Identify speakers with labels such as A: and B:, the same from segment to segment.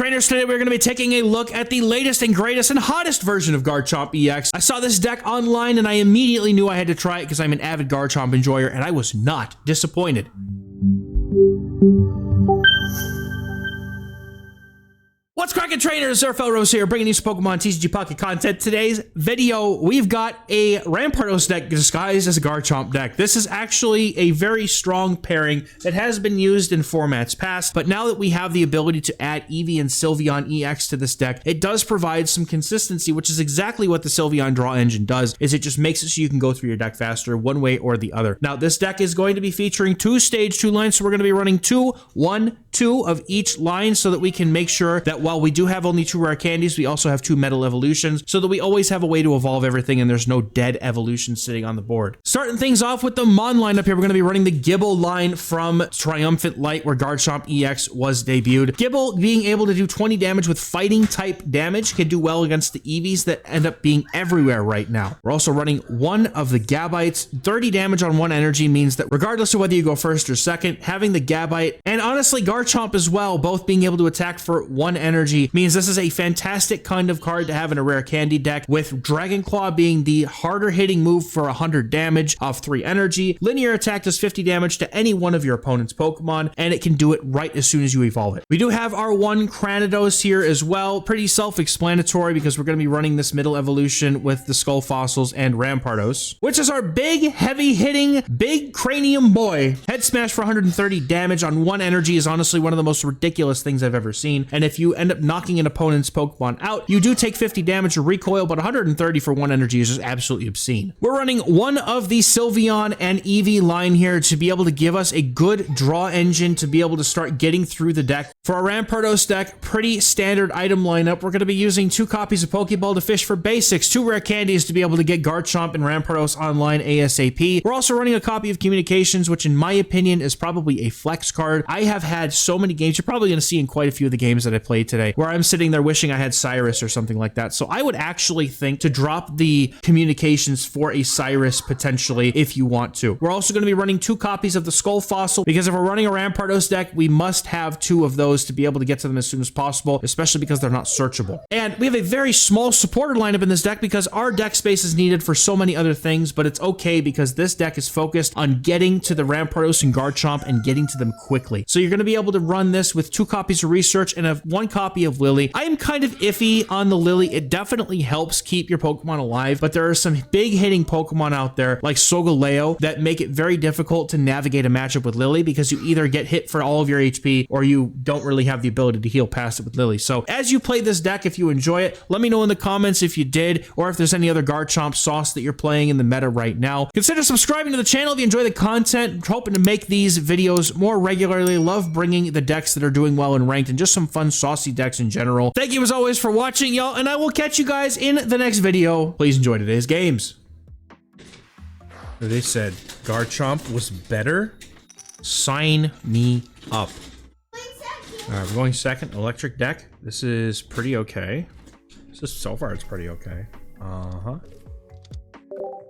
A: Trainers, today we're going to be taking a look at the latest and greatest and hottest version of Garchomp EX. I saw this deck online and I immediately knew I had to try it because I'm an avid Garchomp enjoyer, and I was not disappointed. What's cracking, trainers? Zerfel Rose here, bringing you some Pokemon TCG Pocket content. Today's video, we've got a Rampardos deck disguised as a Garchomp deck. This is actually a very strong pairing that has been used in formats past, but now that we have the ability to add Eevee and Sylveon EX to this deck, it does provide some consistency, which is exactly what the Sylveon draw engine does, is it just makes it so you can go through your deck faster one way or the other. Now, this deck is going to be featuring two stage 2 lines, so we're going to be running 2, 1, 2 of each line so that we can make sure that while we do have only 2 rare candies, we also have 2 metal evolutions so that we always have a way to evolve everything and there's no dead evolution sitting on the board. Starting things off with the Mon lineup here, we're going to be running the Gible line from Triumphant Light where Garchomp EX was debuted. Gible, being able to do 20 damage with fighting type damage, can do well against the Eevees that end up being everywhere right now. We're also running 1 of the Gabites. 30 damage on 1 energy means that regardless of whether you go first or second, having the Gabite and honestly Garchomp as well, both being able to attack for 1 energy means this is a fantastic kind of card to have in a rare candy deck, with Dragon Claw being the harder hitting move for 100 damage off 3 energy. Linear attack does 50 damage to any one of your opponent's Pokemon, and it can do it right as soon as you evolve it. We do have our 1 Cranidos here as well. Pretty self-explanatory because we're going to be running this middle evolution with the Skull Fossils and Rampardos, which is our big, heavy hitting, big cranium boy. Head smash for 130 damage on 1 energy is honestly one of the most ridiculous things I've ever seen, and if you end up knocking an opponent's Pokemon out, you do take 50 damage or recoil, but 130 for 1 energy is just absolutely obscene. We're running 1 of the Sylveon and Eevee line here to be able to give us a good draw engine to be able to start getting through the deck. For our Rampardos deck, pretty standard item lineup. We're going to be using 2 copies of Pokeball to fish for basics, 2 rare candies to be able to get Garchomp and Rampardos online ASAP. We're also running a copy of Communications, which in my opinion is probably a flex card. I have had so many games, you're probably going to see in quite a few of the games that I played today, where I'm sitting there wishing I had Cyrus or something like that. So I would actually think to drop the Communications for a Cyrus potentially if you want to. We're also going to be running 2 copies of the Skull Fossil because if we're running a Rampardos deck, we must have 2 of those to be able to get to them as soon as possible, especially because they're not searchable. And we have a very small supporter lineup in this deck because our deck space is needed for so many other things, but it's okay because this deck is focused on getting to the Rampardos and Garchomp and getting to them quickly. So you're going to be able to run this with 2 copies of Research and 1 copy of Lily. I am kind of iffy on the Lily. It definitely helps keep your Pokemon alive, but there are some big hitting Pokemon out there like Solgaleo that make it very difficult to navigate a matchup with Lily because you either get hit for all of your HP or you don't really have the ability to heal past it with Lily. So as you play this deck, if you enjoy it, let me know in the comments if you did, or if there's any other Garchomp sauce that you're playing in the meta right now. Consider subscribing to the channel if you enjoy the content. I'm hoping to make these videos more regularly. Love bringing the decks that are doing well in ranked and just some fun saucy decks in general. Thank you as always for watching, y'all, and I will catch you guys in the next video. Please enjoy today's games. They said Garchomp was better. Sign me up. All right, we're going second. Electric deck. This is pretty okay. So far, it's pretty okay.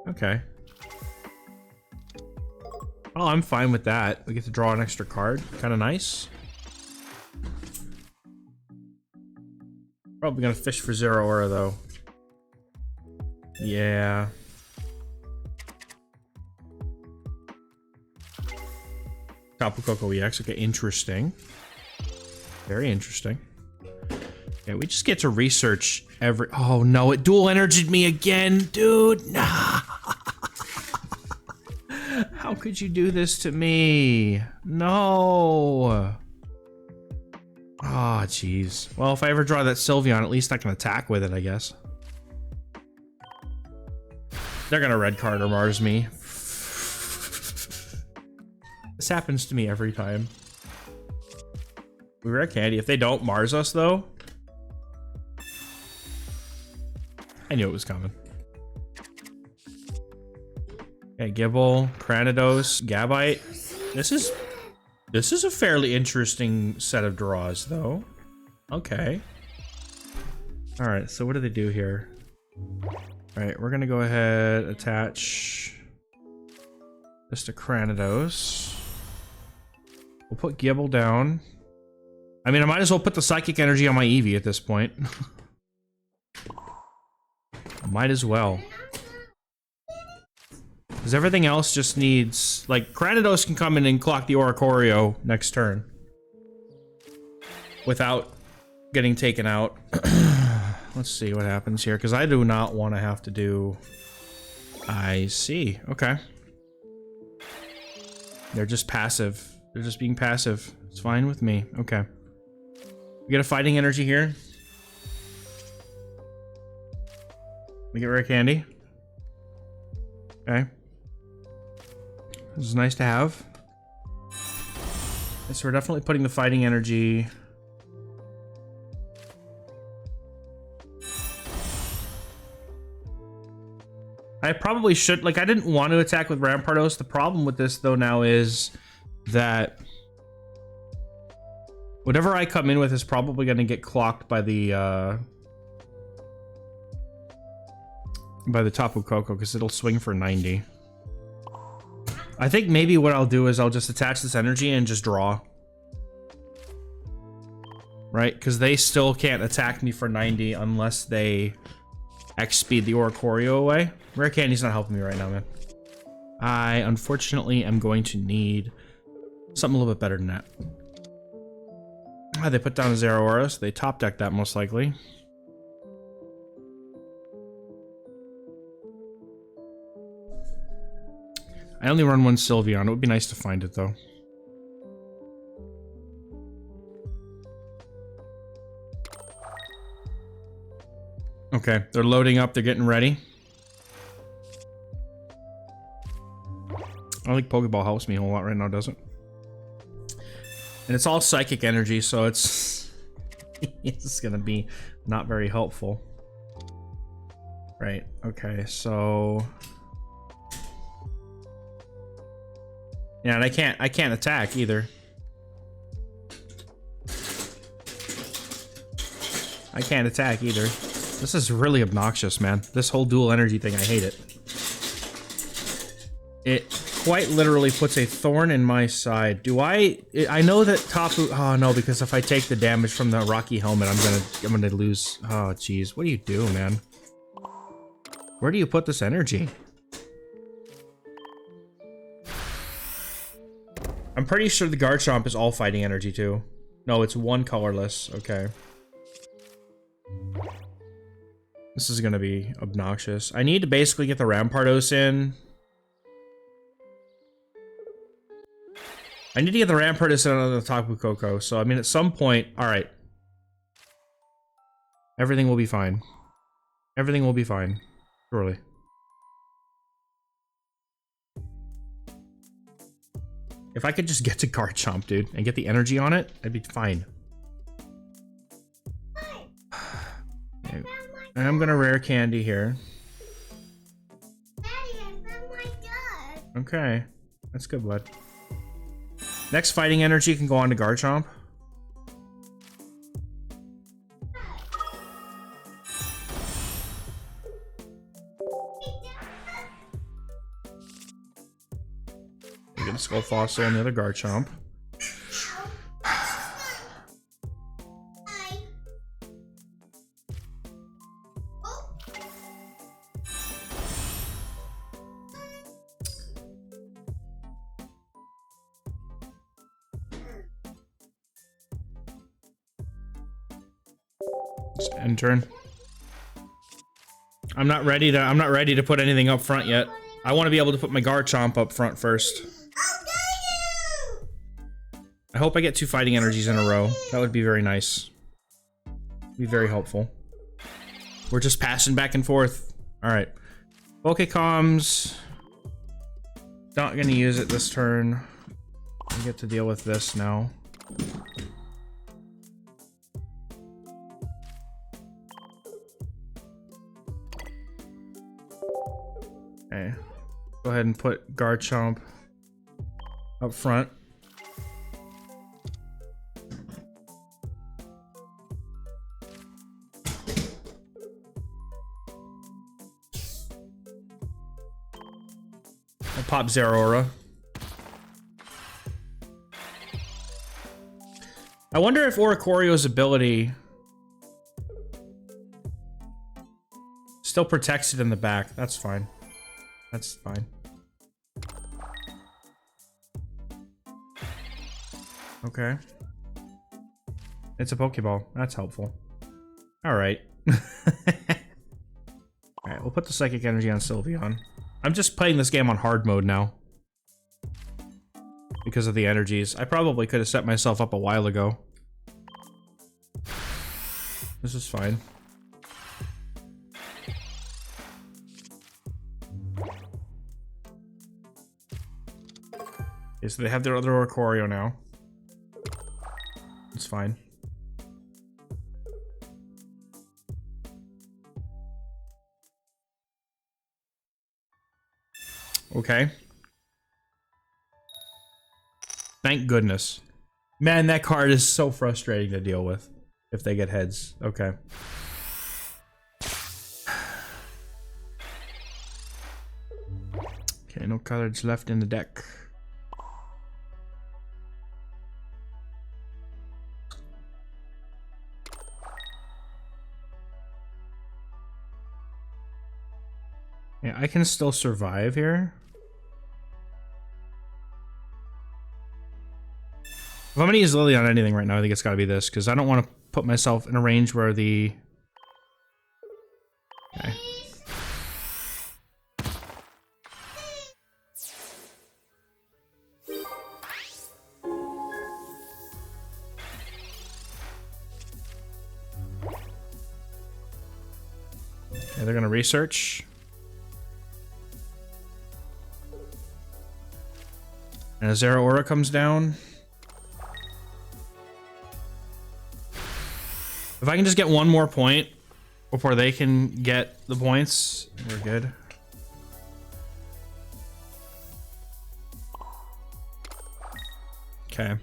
A: Okay. Oh, I'm fine with that. We get to draw an extra card. Kind of nice. Probably gonna fish for 0 aura though. Yeah. Tapu Koko EX. Okay, interesting. Very interesting. Yeah, we just get to research every. Oh no! It dual energied me again, dude. Nah. How could you do this to me? No. Ah, oh, jeez. Well, if I ever draw that Sylveon, at least I can attack with it, I guess. They're gonna red card or Mars me. This happens to me every time. We rare candy. If they don't Mars us, though, I knew it was coming. Okay, Gible, Cranidos, Gabite. This is a fairly interesting set of draws, though. Okay. All right, so what do they do here? All right, we're gonna go ahead, attach this to Cranidos. We'll put Gible down. I mean, I might as well put the Psychic Energy on my Eevee at this point. Might as well. Because everything else just needs... Like, Granados can come in and clock the Oricorio next turn. Without getting taken out. Let's see what happens here, because I do not want to have to do... I see. Okay. They're just passive. They're just being passive. It's fine with me. Okay. We get a Fighting Energy here. We get Rare Candy. Okay. This is nice to have. So we're definitely putting the Fighting Energy... I probably should, like, I didn't want to attack with Rampardos. The problem with this, though, now is that whatever I come in with is probably going to get clocked by the Tapu Koko, because it'll swing for 90. I think maybe what I'll do is I'll just attach this energy and just draw. Right? Because they still can't attack me for 90 unless they X-speed the Oricorio away. Rare Candy's not helping me right now, man. I, unfortunately, am going to need something a little bit better than that. They put down a Zeraora, so they top deck that most likely. I only run one Sylveon. It would be nice to find it, though. Okay, they're loading up. They're getting ready. I think Pokeball helps me a whole lot right now, doesn't it? And it's all Psychic Energy, so it's... it's gonna be not very helpful. Right, okay, so... Yeah, and I can't attack either. I can't attack either. This is really obnoxious, man. This whole dual energy thing, I hate it. It quite literally puts a thorn in my side. Do I know that Tapu... Oh, no, because if I take the damage from the Rocky Helmet, I'm gonna lose... Oh, jeez. What do you do, man? Where do you put this energy? I'm pretty sure the Garchomp is all Fighting Energy, too. No, it's one colorless. Okay. This is gonna be obnoxious. I need to basically get the Rampardos in. I need to get the Rampardos in on the Tapu Koko, so I mean at some point... Alright. Everything will be fine. Everything will be fine. Surely. If I could just get to Garchomp, dude, and get the energy on it, I'd be fine. Okay. And I'm gonna Rare Candy here. Okay. That's good, bud. Next Fighting Energy can go on to Garchomp. You get a Skull Fossil on the other Garchomp. End turn. I'm not ready to put anything up front yet. I want to be able to put my Garchomp up front first. I hope I get 2 Fighting Energies in a row. That would be very nice. Be very helpful. We're just passing back and forth. Alright. Pokecoms. Not gonna use it this turn. I get to deal with this now. Okay. Go ahead and put Garchomp up front. I'll pop Zeraora. I wonder if Oricorio's ability still protects it in the back. That's fine. That's fine. Okay. It's a Pokeball. That's helpful. Alright. Alright, we'll put the Psychic Energy on Sylveon. I'm just playing this game on hard mode now. Because of the energies. I probably could have set myself up a while ago. This is fine. Okay, so they have their other Oricorio now. It's fine. Okay. Thank goodness. Man, that card is so frustrating to deal with if they get heads. Okay. Okay, no cards left in the deck. Yeah, I can still survive here. If I'm gonna use Lily on anything right now, I think it's gotta be this, because I don't want to put myself in a range where the... Okay. Okay, they're gonna research. And a Zeraora comes down. If I can just get one more point before they can get the points, we're good. Okay.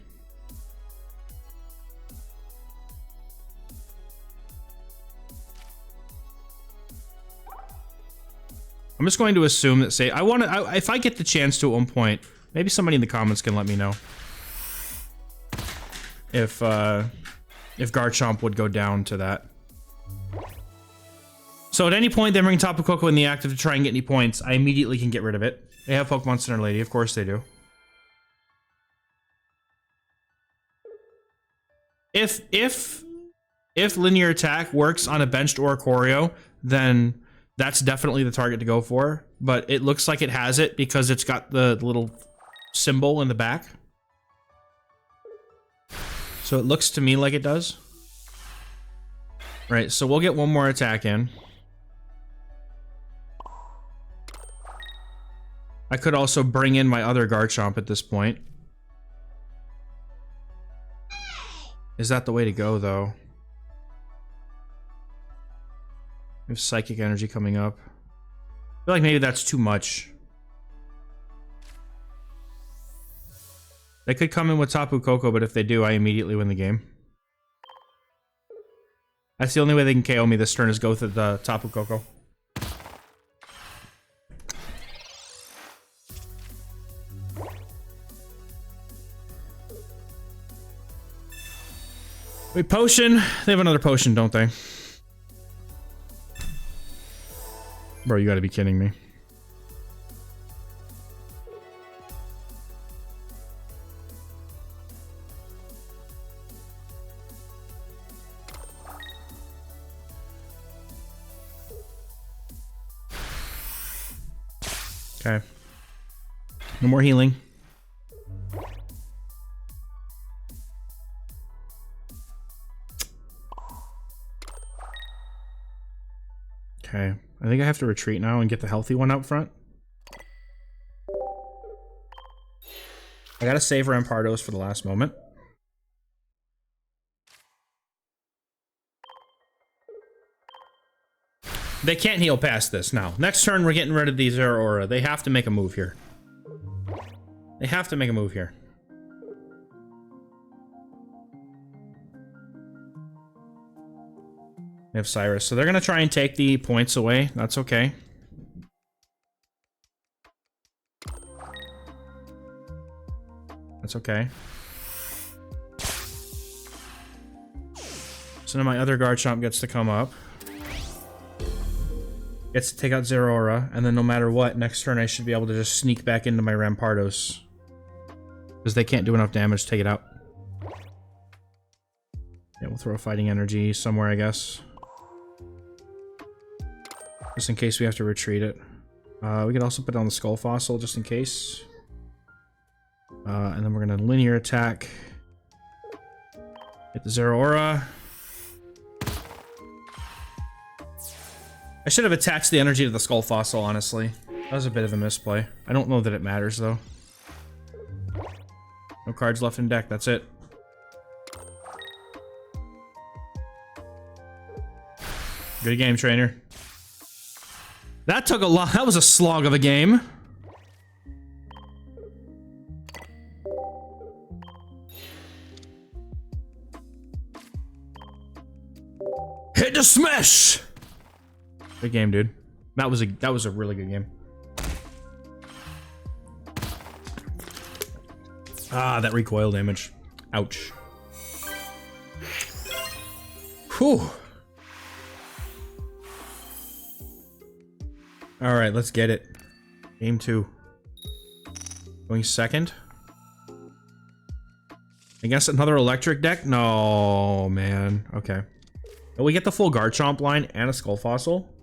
A: I'm just going to assume that if I get the chance to at one point, maybe somebody in the comments can let me know if Garchomp would go down to that. So at any point they bring Tapu Koko in the active to try and get any points, I immediately can get rid of it. They have Pokemon Center Lady, of course they do. If linear attack works on a benched Oricorio, then that's definitely the target to go for. But it looks like it has it because it's got the little symbol in the back. So it looks to me like it does. Right, so we'll get one more attack in. I could also bring in my other Garchomp at this point. Is that the way to go, though? We have Psychic Energy coming up. I feel like maybe that's too much. They could come in with Tapu Koko, but if they do, I immediately win the game. That's the only way they can KO me this turn is go with the Tapu Koko. Wait, potion? They have another potion, don't they? Bro, you gotta be kidding me. Okay. No more healing. Okay. I think I have to retreat now and get the healthy one out front. I gotta save Rampardos for the last moment. They can't heal past this now. Next turn, we're getting rid of the Zeraora. They have to make a move here. They have to make a move here. They have Cyrus. So they're going to try and take the points away. That's okay. That's okay. So now my other Garchomp gets to come up. Gets to take out Zeraora, and then no matter what, next turn I should be able to just sneak back into my Rampardos. Because they can't do enough damage to take it out. Yeah, we'll throw a Fighting Energy somewhere, I guess. Just in case we have to retreat it. We could also put down the Skull Fossil, just in case. And then we're gonna linear attack. Hit the Zeraora. I should have attached the energy to the Skull Fossil, honestly. That was a bit of a misplay. I don't know that it matters, though. No cards left in deck, that's it. Good game, trainer. That took a lot. That was a slog of a game. Hit the smash! Good game, dude. That was a really good game. Ah, that recoil damage. Ouch. Whew. Alright, let's get it. Game 2. Going second. I guess another electric deck? No, man. Okay. But we get the full Garchomp line and a Skull Fossil.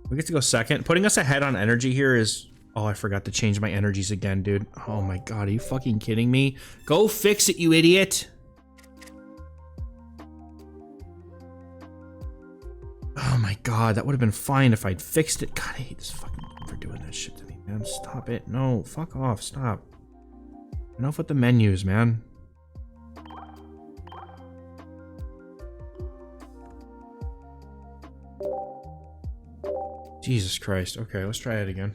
A: We get to go second. Putting us ahead on energy here is... Oh, I forgot to change my energies again, dude. Oh my god, are you fucking kidding me? Go fix it, you idiot! Oh my god, that would have been fine if I'd fixed it. God, I hate this fucking game for doing that shit to me, man. Stop it. No, fuck off. Stop. Enough with the menus, man. Jesus Christ. Okay, let's try it again.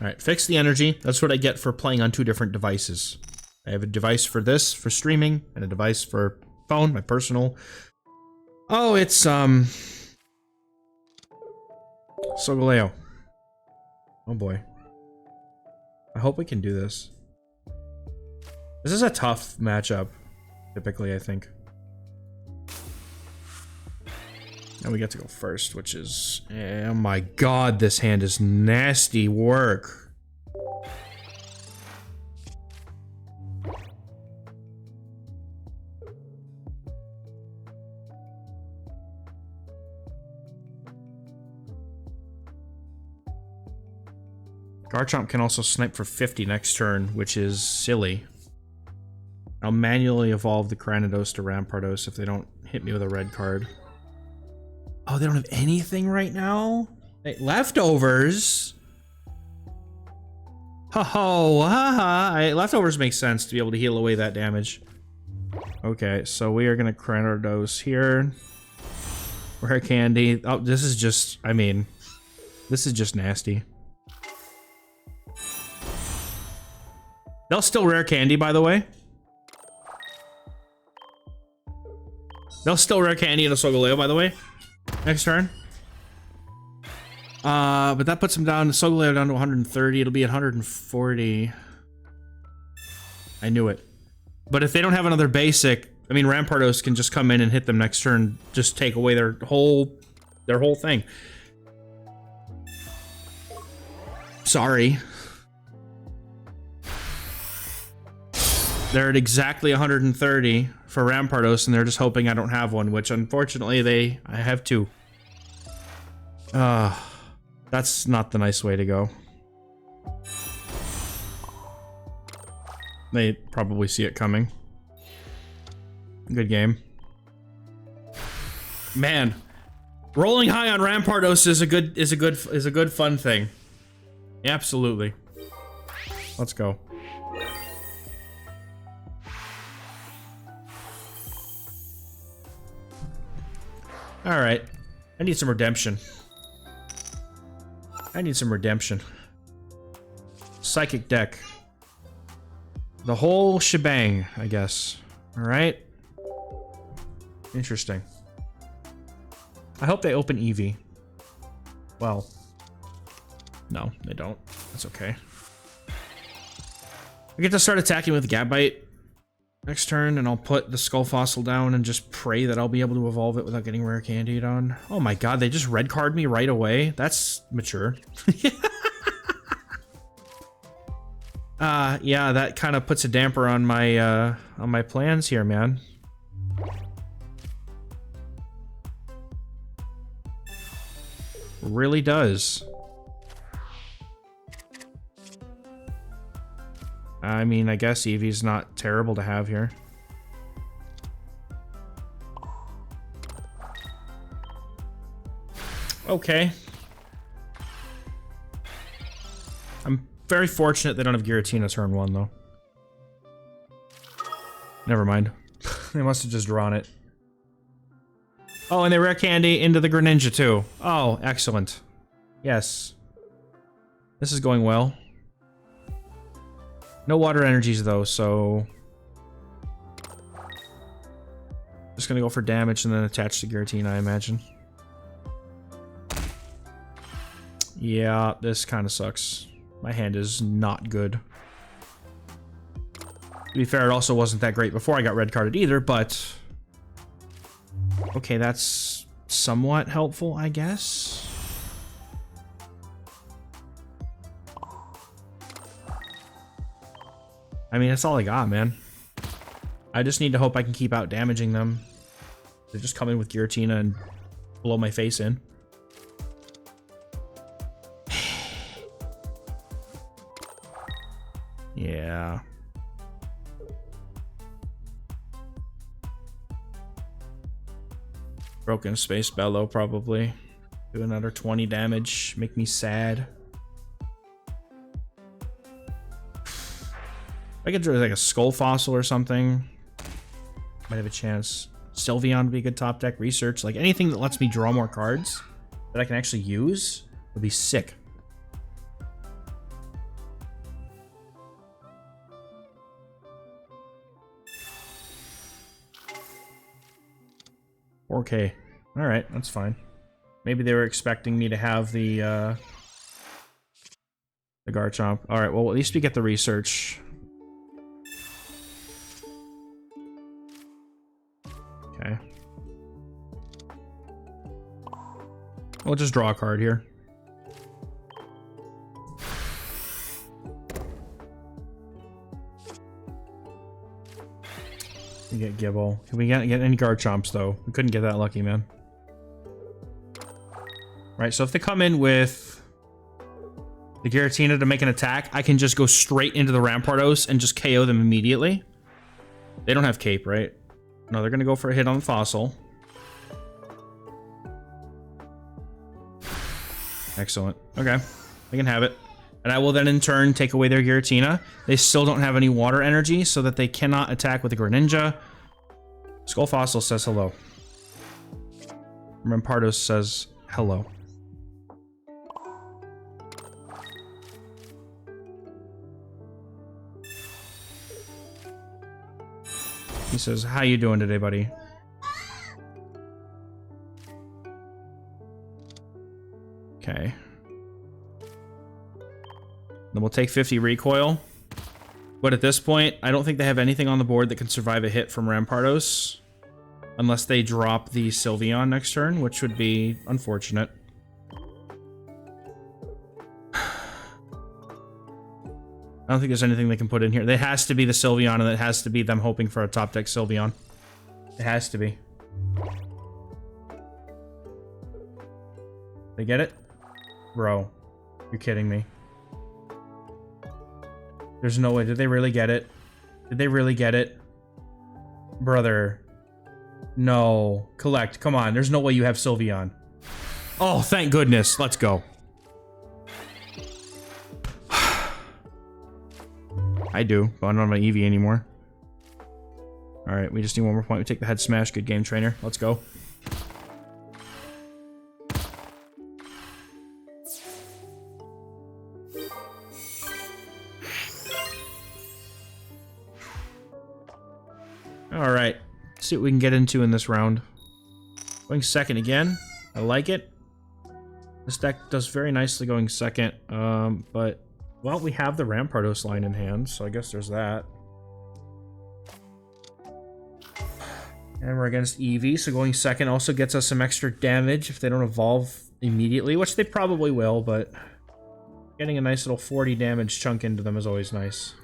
A: Alright, fix the energy. That's what I get for playing on 2 different devices. I have a device for this, for streaming, and a device for phone, my personal. Oh, it's, Solgaleo. Oh boy. I hope we can do this. This is a tough matchup, typically, I think. And we get to go first, which is... Oh my god, this hand is nasty work. Garchomp can also snipe for 50 next turn, which is silly. I'll manually evolve the Cranidos to Rampardos if they don't hit me with a red card. Oh, they don't have anything right now? Hey, leftovers? Ho-ho, ha-ha. Leftovers make sense to be able to heal away that damage. Okay, so we are gonna Cranidos here. Rare Candy. Oh, this is just, I mean, this is just nasty. They'll still Rare Candy, by the way. They'll still Rare Candy in a Solgaleo, by the way. Next turn. But that puts him down, Solgaleo down to 130. It'll be 140. I knew it. But if they don't have another basic, I mean, Rampardos can just come in and hit them next turn, just take away their whole thing. Sorry. They're at exactly 130 for Rampardos, and they're just hoping I don't have one, which unfortunately I have 2. That's not the nice way to go. They probably see it coming. Good game. Man, rolling high on Rampardos is a good fun thing. Absolutely. Let's go. All right. I need some redemption. I need some redemption. Psychic deck. The whole shebang, I guess. All right. Interesting. I hope they open Eevee. Well, no, they don't. That's okay. I get to start attacking with Gabite next turn, and I'll put the Skull Fossil down and just pray that I'll be able to evolve it without getting Rare Candied on. Oh my god, they just red card me right away? That's mature. Yeah, that kind of puts a damper on my plans here, man. Really does. I mean, I guess Eevee's not terrible to have here. Okay. I'm very fortunate they don't have Giratina turn 1, though. Never mind. They must have just drawn it. Oh, and they rare candy into the Greninja, too. Oh, excellent. Yes. This is going well. No water energies, though, so... Just gonna go for damage and then attach to Giratina, I imagine. Yeah, this kind of sucks. My hand is not good. To be fair, it also wasn't that great before I got red carded either, but... Okay, that's somewhat helpful, I guess. I mean, that's all I got, man. I just need to hope I can keep out damaging them. They just come in with Giratina and blow my face in. Yeah. Broken Space Bellow, probably. Do another 20 damage. Make me sad. If I could do like a Skull Fossil or something, might have a chance. Sylveon would be a good top deck. Research, like anything that lets me draw more cards that I can actually use would be sick. Okay, all right, that's fine. Maybe they were expecting me to have the Garchomp. All right, well, at least we get the research. Okay. We'll just draw a card here. We get Gibble. Can we get any Garchomps, though? We couldn't get that lucky, man. Right, so if they come in with the Giratina to make an attack, I can just go straight into the Rampardos and just KO them immediately. They don't have Cape, right? No, they're going to go for a hit on the Fossil. Excellent. Okay, they can have it. And I will then, in turn, take away their Giratina. They still don't have any water energy, so that they cannot attack with the Greninja. Skull Fossil says hello. Rampardos says hello. He says, how you doing today, buddy? Okay. Then we'll take 50 recoil. But at this point, I don't think they have anything on the board that can survive a hit from Rampardos. Unless they drop the Sylveon next turn, which would be unfortunate. I don't think there's anything they can put in here. There has to be the Sylveon, and it has to be them hoping for a top deck Sylveon. It has to be. They get it? Bro, you're kidding me. There's no way. Did they really get it? Did they really get it? Brother. No. Collect. Come on. There's no way you have Sylveon. Oh, thank goodness. Let's go. I do, but I don't have an Eevee anymore. Alright, we just need one more point. We take the head smash. Good game, trainer. Let's go. Alright. See what we can get into in this round. Going second again. I like it. This deck does very nicely going second, but, well, we have the Rampardos line in hand, so I guess there's that. And we're against Eevee, so going second also gets us some extra damage if they don't evolve immediately, which they probably will, but getting a nice little 40 damage chunk into them is always nice.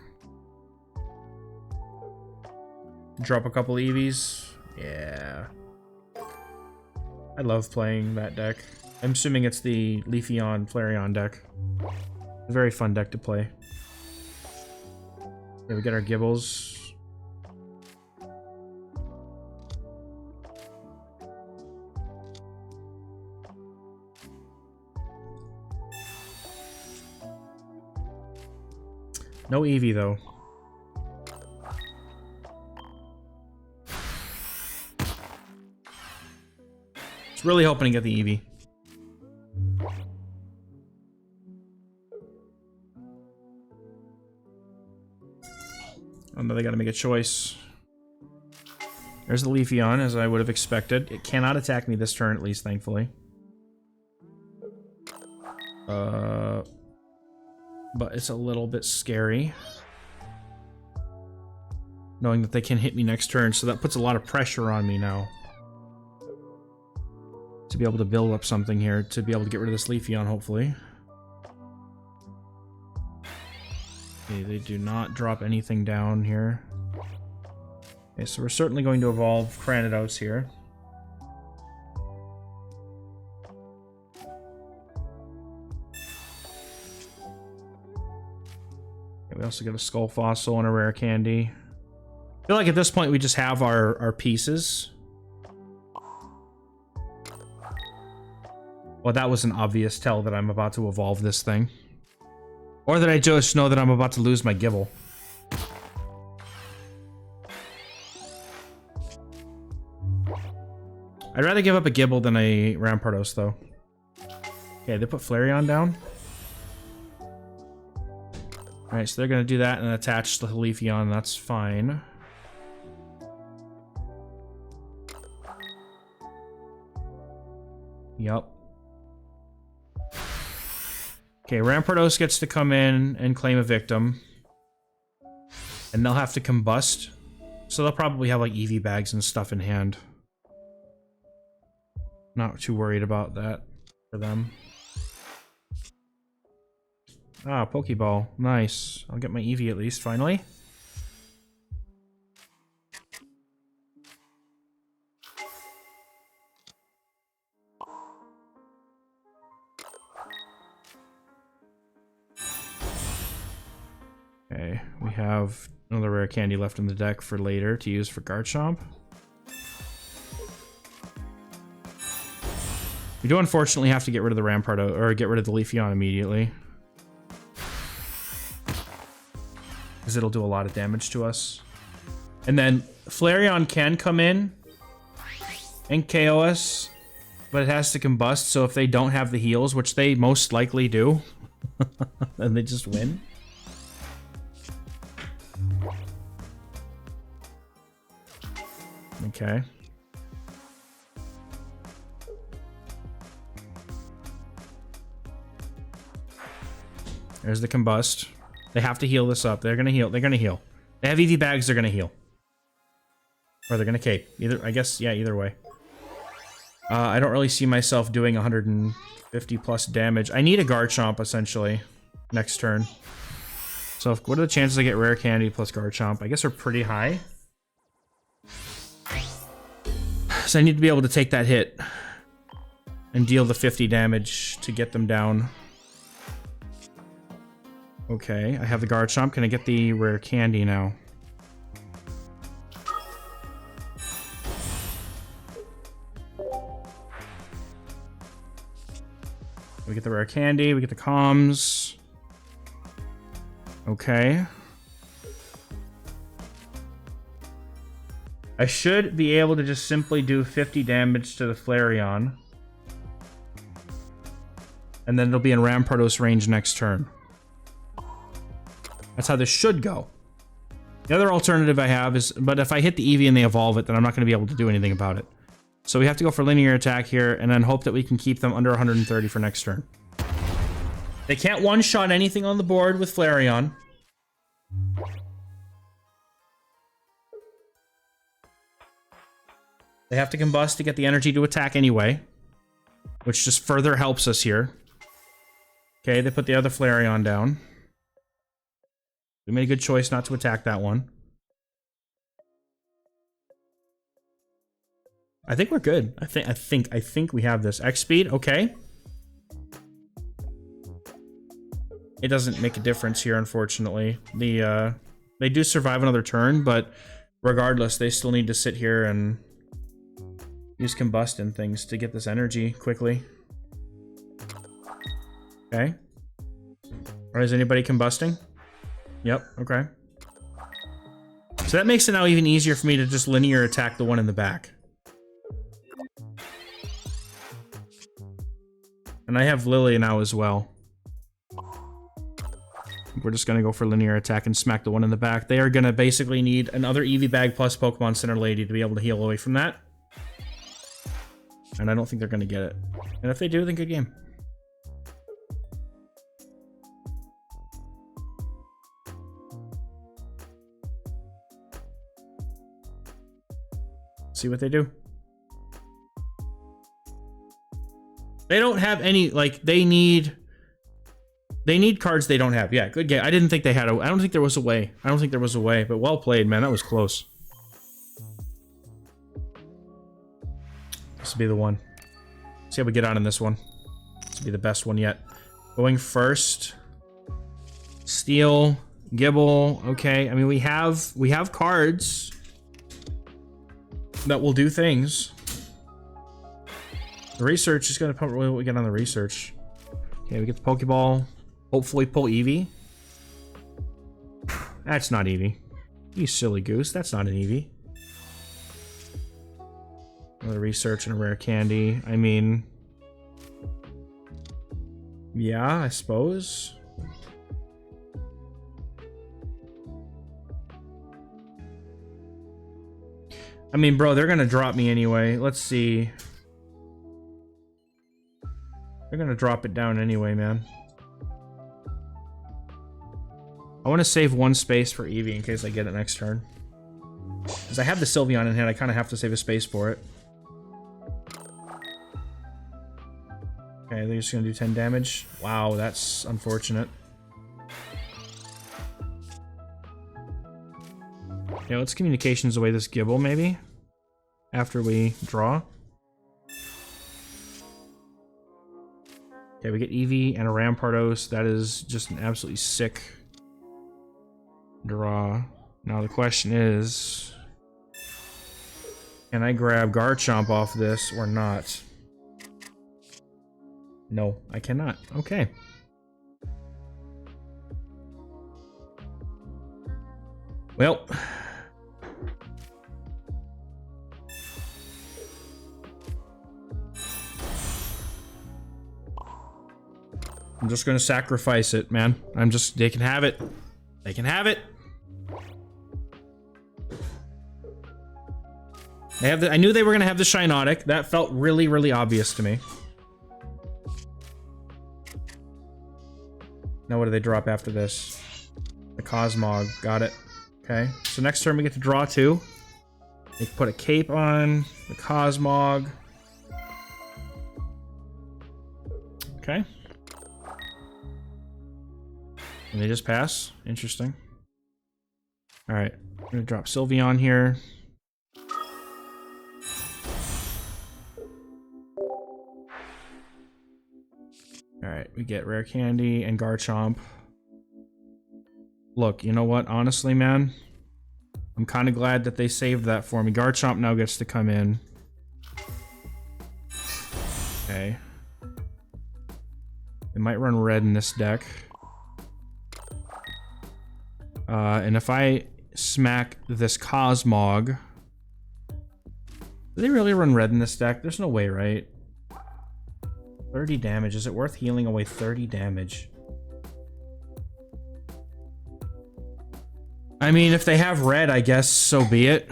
A: Drop a couple Eevees. Yeah. I love playing that deck. I'm assuming it's the Leafeon Flareon deck. A very fun deck to play. Okay, we get our Gibbles. No Eevee, though. Just really hoping to get the Eevee. Oh, no, they gotta make a choice. There's the Leafeon, as I would have expected. It cannot attack me this turn, at least, thankfully. But it's a little bit scary. Knowing that they can hit me next turn, so that puts a lot of pressure on me now. To be able to build up something here, to be able to get rid of this Leafeon, hopefully. Okay, they do not drop anything down here. Okay, so we're certainly going to evolve Cranidos here. Okay, we also get a Skull Fossil and a Rare Candy. I feel like at this point we just have our pieces. Well, that was an obvious tell that I'm about to evolve this thing. Or that I just know that I'm about to lose my Gibble. I'd rather give up a Gibble than a Rampardos, though. Okay, they put Flareon down. Alright, so they're going to do that and attach the Leafeon. That's fine. Yup. Okay, Rampardos gets to come in and claim a victim. And they'll have to combust. So they'll probably have, like, Eevee bags and stuff in hand. Not too worried about that for them. Ah, Pokeball. Nice. I'll get my Eevee at least, finally. Okay, we have another rare candy left in the deck for later to use for Garchomp. We do unfortunately have to get rid of the Rampardo, or get rid of the Leafeon immediately. Because it'll do a lot of damage to us. And then Flareon can come in and KO us, but it has to combust, so if they don't have the heals, which they most likely do, then they just win. Okay. There's the combust. They have to heal this up. They're gonna heal. They're gonna heal. They have EV bags. They're gonna heal, or they're gonna cape. Either, I guess. Yeah, either way. I don't really see myself doing 150 plus damage. I need a Garchomp essentially next turn. So, what are the chances I get rare candy plus Garchomp? I guess are pretty high. So I need to be able to take that hit and deal the 50 damage to get them down. Okay, I have the Garchomp. Can I get the rare candy now? We get the rare candy, we get the comms. Okay. I should be able to just simply do 50 damage to the Flareon. And then it'll be in Rampardos range next turn. That's how this should go. The other alternative I have is, but if I hit the Eevee and they evolve it, then I'm not going to be able to do anything about it. So we have to go for linear attack here and then hope that we can keep them under 130 for next turn. They can't one-shot anything on the board with Flareon. They have to combust to get the energy to attack anyway, which just further helps us here. Okay, they put the other Flareon down. We made a good choice not to attack that one. I think we're good. I think we have this. X speed, okay. It doesn't make a difference here, unfortunately. They do survive another turn, but regardless, they still need to sit here and use combust and things to get this energy quickly. Okay. Or is anybody combusting? Yep, okay. So that makes it now even easier for me to just linear attack the one in the back. And I have Lily now as well. We're just going to go for linear attack and smack the one in the back. They are going to basically need another Eevee bag plus Pokemon Center Lady to be able to heal away from that. And I don't think they're going to get it. And if they do, then good game. See what they do. They don't have any, like, they need cards they don't have. Yeah, good game. I didn't think they had a, I don't think there was a way. I don't think there was a way, but well played, man. That was close. This will be the one. See how we get on in this one. This will be the best one yet. Going first. Steel, Gibble. Okay, I mean we have cards that will do things. The research is gonna put really what we get on the research. Okay, we get the Pokeball. Hopefully pull Eevee. That's not Eevee. You silly goose. That's not an Eevee. Another research and a rare candy. I mean, yeah, I suppose. I mean, bro, they're gonna drop me anyway. Let's see. They're gonna drop it down anyway, man. I want to save one space for Eevee in case I get it next turn. Because I have the Sylveon in hand, I kind of have to save a space for it. Okay, they're just gonna do 10 damage. Wow, that's unfortunate. Okay, let's communications away this Gibble, maybe? After we draw. Okay, we get Eevee and a Rampardos. That is just an absolutely sick draw. Now the question is, can I grab Garchomp off this or not? No, I cannot. Okay. Well. I'm just gonna sacrifice it, man. They can have it. They can have it. They have I knew they were gonna have the Shiinotic. That felt really, really obvious to me. Now what do they drop after this? The Cosmog. Got it. Okay. So next turn we get to draw 2. They put a cape on the Cosmog. Okay. And they just pass? Interesting. Alright. I'm gonna drop Sylveon here. Alright, we get Rare Candy and Garchomp. Look, you know what? Honestly, man, I'm kind of glad that they saved that for me. Garchomp now gets to come in. Okay. They might run red in this deck. And if I smack this Cosmog... Do they really run red in this deck? There's no way, right? 30 damage. Is it worth healing away 30 damage? I mean, if they have red, I guess so be it.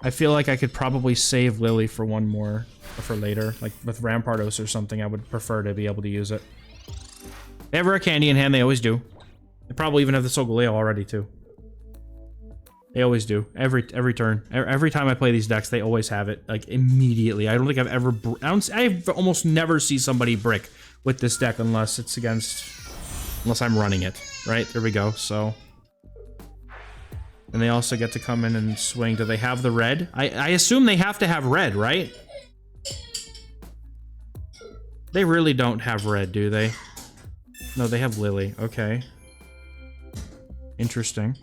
A: I feel like I could probably save Lily for one more, or for later. Like with Rampardos or something, I would prefer to be able to use it. They have Rare Candy in hand, they always do. They probably even have the Solgaleo already, too. They always do. Every turn. Every time I play these decks, they always have it, like, immediately. I don't think I've ever... I almost never see somebody brick with this deck unless it's against... Unless I'm running it. Right? There we go, so... And they also get to come in and swing. Do they have the red? I assume they have to have red, right? They really don't have red, do they? No, they have Lily. Okay. Interesting.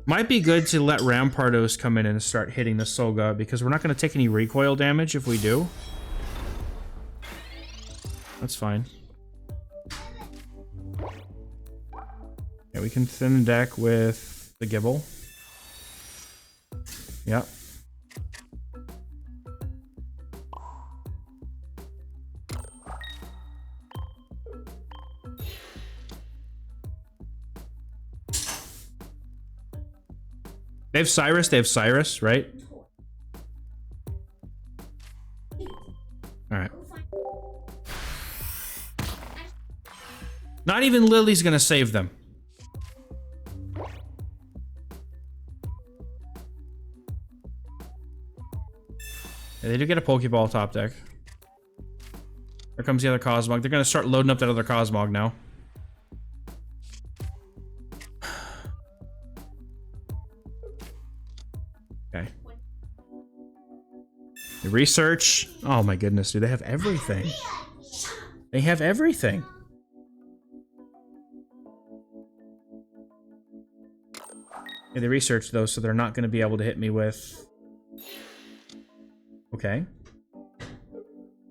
A: Might be good to let Rampardos come in and start hitting the Solga, because we're not going to take any recoil damage if we do. That's fine. Yeah, we can thin the deck with the Gibble. Yep. They have Cyrus, right? Alright. Not even Lily's gonna save them. Yeah, they do get a Pokeball top deck. Here comes the other Cosmog. They're gonna start loading up that other Cosmog now. Okay. The research. Oh my goodness, dude. They have everything. They have everything. Yeah, they researched those, so they're not going to be able to hit me with... Okay.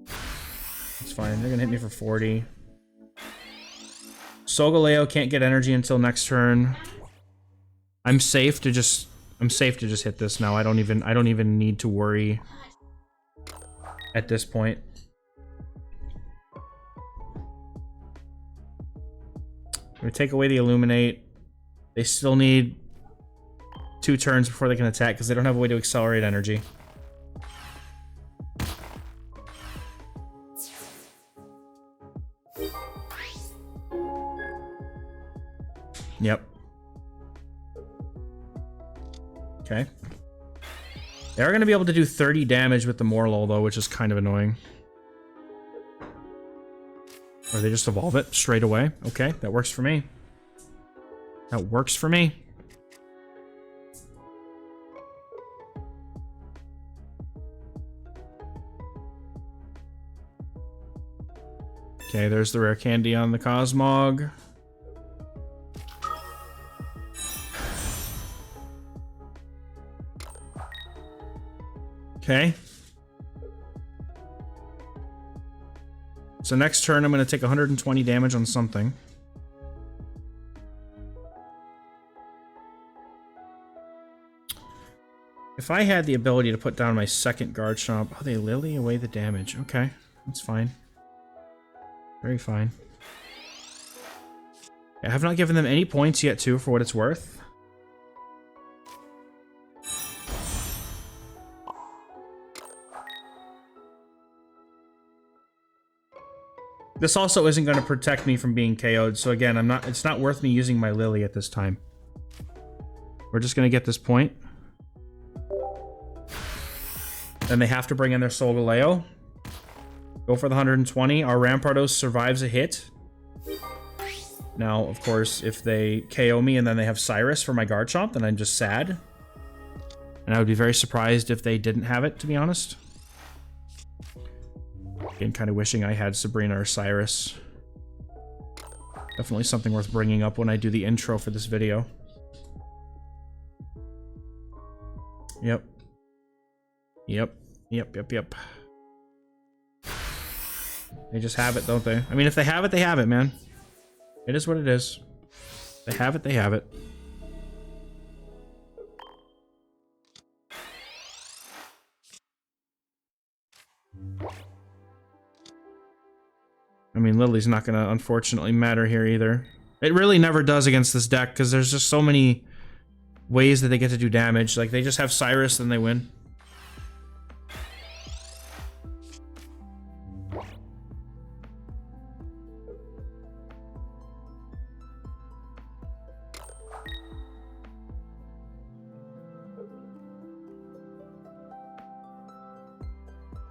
A: That's fine. They're going to hit me for 40. Solgaleo can't get energy until next turn. I'm safe to just hit this now. I don't even need to worry at this point. I'm gonna take away the Illuminate. They still need 2 turns before they can attack because they don't have a way to accelerate energy. Yep. Okay. They are going to be able to do 30 damage with the Morlul, though, which is kind of annoying. Or they just evolve it straight away. Okay, that works for me. That works for me. Okay, there's the rare candy on the Cosmog. Okay. So next turn, I'm going to take 120 damage on something. If I had the ability to put down my second Garchomp... Oh, they lily away the damage. Okay, that's fine. Very fine. I have not given them any points yet, too, for what it's worth. This also isn't going to protect me from being KO'd, so again, it's not worth me using my Lily at this time. We're just going to get this point. Then they have to bring in their Solgaleo. Go for the 120. Our Rampardos survives a hit. Now, of course, if they KO me and then they have Cyrus for my Garchomp, then I'm just sad. And I would be very surprised if they didn't have it, to be honest. Again, kind of wishing I had Sabrina or Cyrus. Definitely something worth bringing up when I do the intro for this video. Yep. Yep. Yep. They just have it, don't they? I mean, if they have it, man. It is what it is. They have it, they have it. I mean, Lily's not going to, unfortunately, matter here either. It really never does against this deck, because there's just so many ways that they get to do damage. Like, they just have Cyrus, then they win.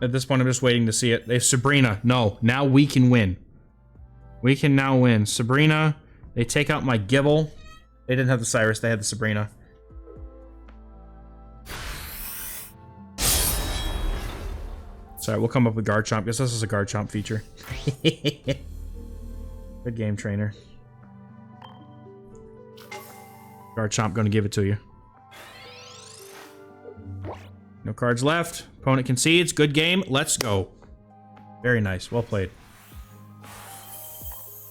A: At this point, I'm just waiting to see it. They have Sabrina. No, now we can win. We can now win. Sabrina, they take out my Gibble. They didn't have the Cyrus, they had the Sabrina. Sorry, we'll come up with Garchomp. Guess this is a Garchomp feature. Good game, trainer. Garchomp gonna give it to you. No cards left. Opponent concedes. Good game. Let's go. Very nice. Well played.